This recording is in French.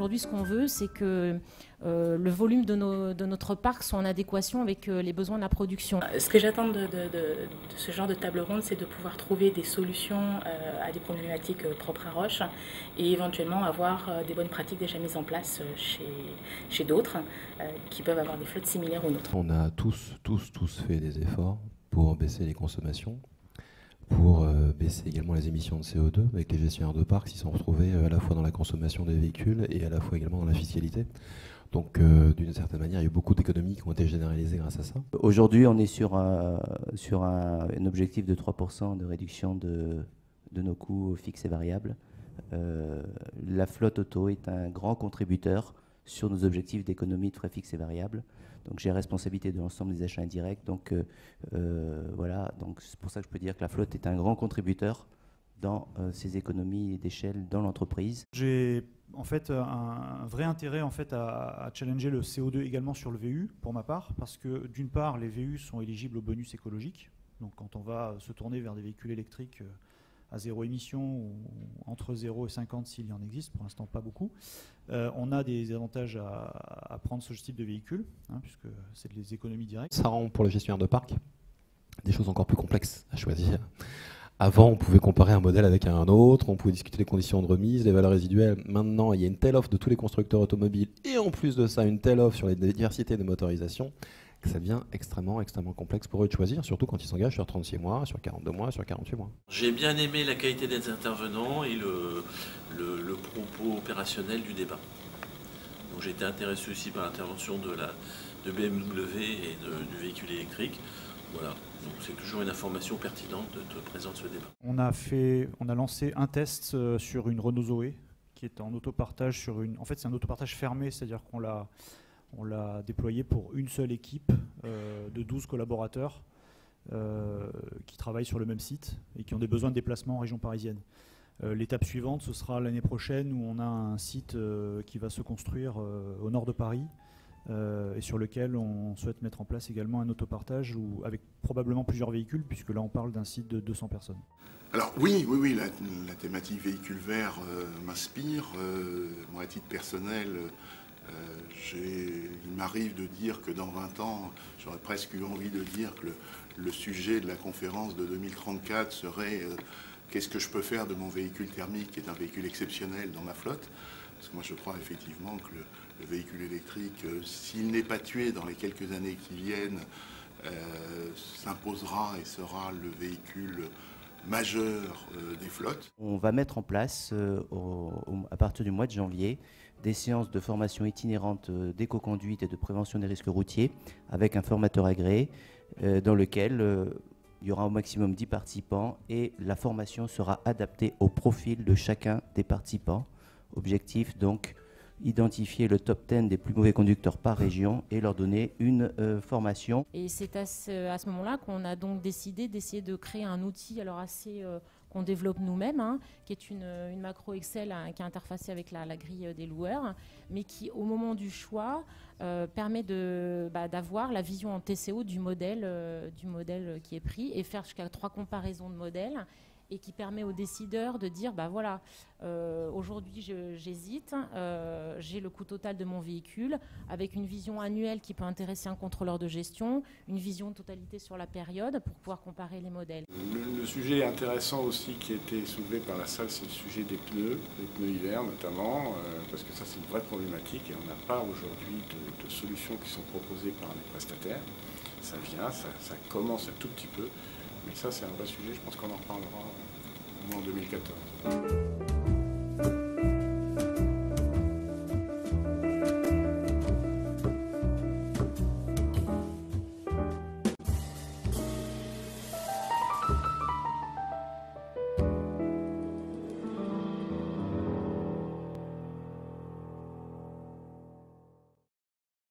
Aujourd'hui, ce qu'on veut, c'est que le volume de notre parc soit en adéquation avec les besoins de la production. Ce que j'attends de ce genre de table ronde, c'est de pouvoir trouver des solutions à des problématiques propres à Roche et éventuellement avoir des bonnes pratiques déjà mises en place chez d'autres qui peuvent avoir des flottes similaires aux nôtres. On a tous fait des efforts pour baisser les consommations, pour baisser également les émissions de CO2 avec les gestionnaires de parcs qui sont retrouvés à la fois dans la consommation des véhicules et à la fois également dans la fiscalité. Donc d'une certaine manière, il y a eu beaucoup d'économies qui ont été généralisées grâce à ça. Aujourd'hui, on est sur un objectif de 3% de réduction de nos coûts fixes et variables. La flotte auto est un grand contributeur sur nos objectifs d'économie de frais fixes et variables. Donc j'ai la responsabilité de l'ensemble des achats indirects. Donc voilà, donc c'est pour ça que je peux dire que la flotte est un grand contributeur dans ces économies d'échelle dans l'entreprise. J'ai en fait un vrai intérêt en fait à challenger le CO2 également sur le VU pour ma part, parce que d'une part les VU sont éligibles au bonus écologique. Donc quand on va se tourner vers des véhicules électriques à zéro émission ou entre 0 et 50 s'il y en existe, pour l'instant pas beaucoup, on a des avantages à prendre ce type de véhicule, puisque c'est des économies directes. Ça rend pour le gestionnaire de parc des choses encore plus complexes à choisir. Avant, on pouvait comparer un modèle avec un autre, on pouvait discuter des conditions de remise, les valeurs résiduelles. Maintenant, il y a une telle offre de tous les constructeurs automobiles et en plus de ça, une telle offre sur les diversités de motorisation que ça devient extrêmement complexe pour eux de choisir, surtout quand ils s'engagent sur 36 mois, sur 42 mois, sur 48 mois. J'ai bien aimé la qualité des intervenants et le propos opérationnel du débat. Donc j'ai été intéressé aussi par l'intervention de BMW et du véhicule électrique. Voilà, donc c'est toujours une information pertinente de te présenter ce débat. On a lancé un test sur une Renault Zoé qui est en autopartage en fait c'est un autopartage fermé, c'est-à-dire qu'on l'a déployé pour une seule équipe de 12 collaborateurs qui travaillent sur le même site et qui ont des besoins de déplacement en région parisienne. L'étape suivante, ce sera l'année prochaine où on a un site qui va se construire au nord de Paris et sur lequel on souhaite mettre en place également un autopartage avec probablement plusieurs véhicules, puisque là on parle d'un site de 200 personnes. Alors oui, la thématique véhicule vert m'inspire. Moi, à titre personnel, il m'arrive de dire que dans 20 ans, j'aurais presque eu envie de dire que le sujet de la conférence de 2034 serait qu'est-ce que je peux faire de mon véhicule thermique, qui est un véhicule exceptionnel dans ma flotte. Parce que moi, je crois effectivement que le véhicule électrique, s'il n'est pas tué dans les quelques années qui viennent, s'imposera et sera le véhicule majeur des flottes. On va mettre en place, à partir du mois de janvier, des séances de formation itinérante d'éco-conduite et de prévention des risques routiers avec un formateur agréé dans lequel il y aura au maximum 10 participants et la formation sera adaptée au profil de chacun des participants. Objectif donc, identifier le top 10 des plus mauvais conducteurs par région et leur donner une formation. Et c'est à ce moment-là qu'on a donc décidé d'essayer de créer un outil qu'on développe nous-mêmes, qui est une macro Excel qui est interfacée avec la grille des loueurs, mais qui, au moment du choix, permet d'avoir la vision en TCO du modèle qui est pris et faire jusqu'à 3 comparaisons de modèles, et qui permet aux décideurs de dire, voilà, aujourd'hui j'hésite, j'ai le coût total de mon véhicule, avec une vision annuelle qui peut intéresser un contrôleur de gestion, une vision de totalité sur la période pour pouvoir comparer les modèles. Le sujet intéressant aussi qui a été soulevé par la salle, c'est le sujet des pneus hiver notamment, parce que ça c'est une vraie problématique et on n'a pas aujourd'hui de solutions qui sont proposées par les prestataires. Ça vient, ça commence un tout petit peu. Mais ça, c'est un vrai sujet, je pense qu'on en reparlera au moins en 2014.